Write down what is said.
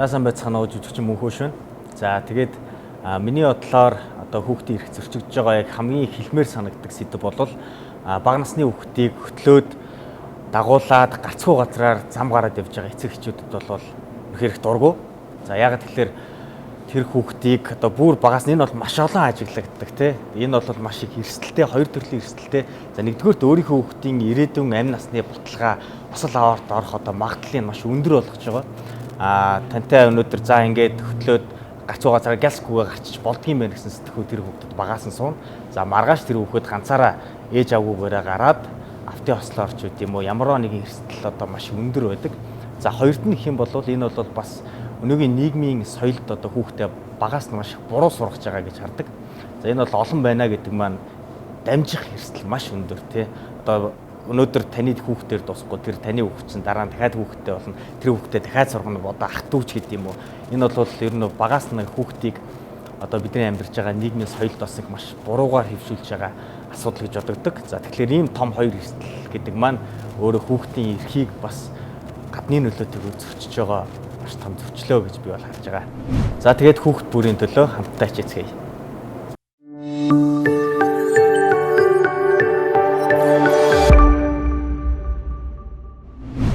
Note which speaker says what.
Speaker 1: За сайн байцгаана уу жүжигчин мөнхөө шин. За тэгээд миний бодлоор одоо хүүхдийн эрх зөрчигдөж байгаа яг хамгийн хэлмээр санагддаг сэдв бол бага насны хүүхдийг хөтлөөд дагуулад гацгүй газраар зам гараад явж байгаа эцэг эхчүүдэд бол үнэхээр их дургу. За ягаад тэгэхээр тэр хүүхдийг одоо бүр багаас нь энэ бол маш олон ажиглагддаг тий. Энэ бол маш их эрсдэлтэй, хоёр төрлийн эрсдэлтэй. За нэгдүгээрт өөрийнхөө хүүхдийн ирээдүйн амь насны баталгаа осол аваарт орох одоо магадлалыг маш өндөр болгож байгаа. Тантай өнөөдөр за ингээд хөтлөөд гацуу газараа гялсгүйгээ гарчиж болдгийм байх гэсэн сэтгхүү тэр хүүхдэд багаас нь суун. За маргааш тэр хүүхэд ганцаараа ээж авгүйгээрээ гараад автын ослоор ч үт юм уу ямар нэгэн эрсдэл одоо маш өндөр байдаг. За хоёрт нь гэх юм бол энэ бол бас өнөөгийн нийгмийн соёлд одоо хүүхдээ багаас нь маш буруу сургаж байгаа гэж хардаг. За энэ бол олон байна гэдэг маань дамжих эрсдэл маш өндөр тий. Одоо өнөөдөр таны хүүхдээр дуусахгүй тэр таны хүүхд чинь дараа нь дахиад хүүхдтэй болно. Тэр хүүхдээ дахиад сургана одоо ах トゥ ч гэдэг юм уу. Энэ бол ер нь багаас нь хүүхдийг одоо бидний амьдарч байгаа нийгмийн соёлд бас их маш буруугаар хэвшүүлж байгаа асуудал гэж бодогддог. За тэгэхээр ийм том хоёр эрсдэл гэдэг маань өөрөө хүүхдийн эрхийг бас гадны нөлөөтэйгээр зөрчиж байгаа маш том зөрчлөө гэж би бол харж байгаа. За тэгээд хүүхд бүрийн төлөө хамтдаа хичээцгээе.